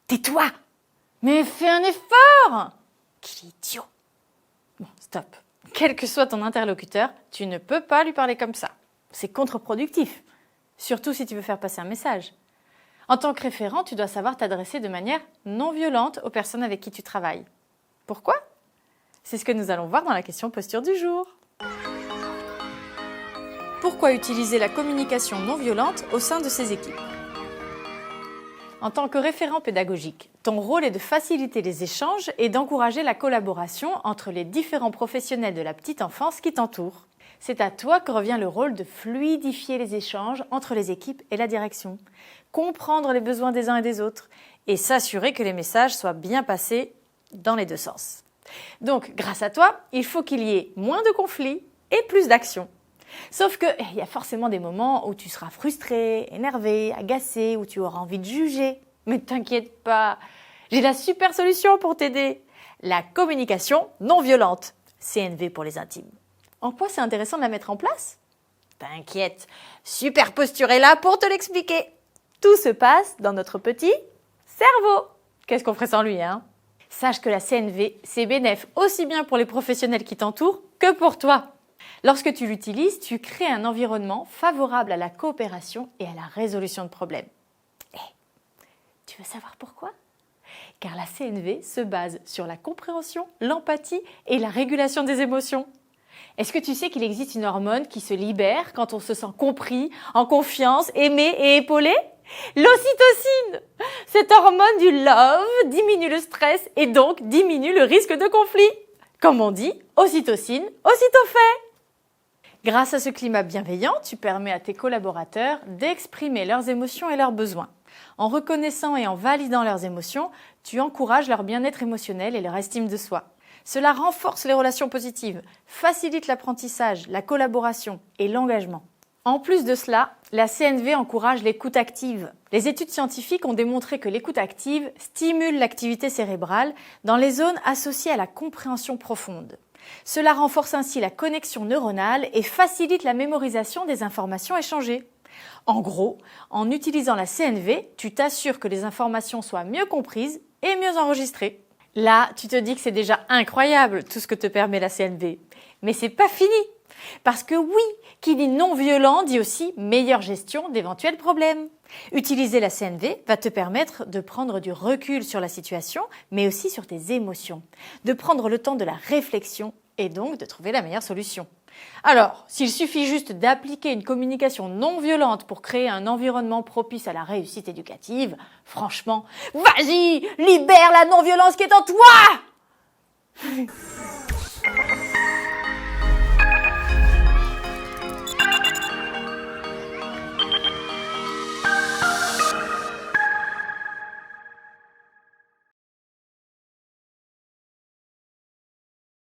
Tais-toi! Mais fais un effort! Quel idiot! Bon, stop. Quel que soit ton interlocuteur, tu ne peux pas lui parler comme ça. C'est contre-productif. Surtout si tu veux faire passer un message. En tant que référent, tu dois savoir t'adresser de manière non violente aux personnes avec qui tu travailles. Pourquoi? C'est ce que nous allons voir dans la question posture du jour. Pourquoi utiliser la communication non violente au sein de ses équipes? En tant que référent pédagogique, ton rôle est de faciliter les échanges et d'encourager la collaboration entre les différents professionnels de la petite enfance qui t'entourent. C'est à toi que revient le rôle de fluidifier les échanges entre les équipes et la direction, comprendre les besoins des uns et des autres et s'assurer que les messages soient bien passés dans les deux sens. Donc, grâce à toi, il faut qu'il y ait moins de conflits et plus d'actions. Sauf qu'il y a forcément des moments où tu seras frustré, énervé, agacé, où tu auras envie de juger. Mais t'inquiète pas, j'ai la super solution pour t'aider. La communication non violente, CNV pour les intimes. En quoi c'est intéressant de la mettre en place? T'inquiète, Super Posture est là pour te l'expliquer. Tout se passe dans notre petit cerveau. Qu'est-ce qu'on ferait sans lui, hein? Sache que la CNV, c'est bénéf aussi bien pour les professionnels qui t'entourent que pour toi. Lorsque tu l'utilises, tu crées un environnement favorable à la coopération et à la résolution de problèmes. Tu veux savoir pourquoi? Car la CNV se base sur la compréhension, l'empathie et la régulation des émotions. Est-ce que tu sais qu'il existe une hormone qui se libère quand on se sent compris, en confiance, aimé et épaulé? L'ocytocine! Cette hormone du love diminue le stress et donc diminue le risque de conflit. Comme on dit, ocytocine, aussitôt fait! Grâce à ce climat bienveillant, tu permets à tes collaborateurs d'exprimer leurs émotions et leurs besoins. En reconnaissant et en validant leurs émotions, tu encourages leur bien-être émotionnel et leur estime de soi. Cela renforce les relations positives, facilite l'apprentissage, la collaboration et l'engagement. En plus de cela, la CNV encourage l'écoute active. Les études scientifiques ont démontré que l'écoute active stimule l'activité cérébrale dans les zones associées à la compréhension profonde. Cela renforce ainsi la connexion neuronale et facilite la mémorisation des informations échangées. En gros, en utilisant la CNV, tu t'assures que les informations soient mieux comprises et mieux enregistrées. Là, tu te dis que c'est déjà incroyable tout ce que te permet la CNV. Mais c'est pas fini. Parce que oui, qui dit non violent dit aussi meilleure gestion d'éventuels problèmes. Utiliser la CNV va te permettre de prendre du recul sur la situation, mais aussi sur tes émotions, de prendre le temps de la réflexion et donc de trouver la meilleure solution. Alors, s'il suffit juste d'appliquer une communication non violente pour créer un environnement propice à la réussite éducative, franchement, vas-y, libère la non-violence qui est en toi!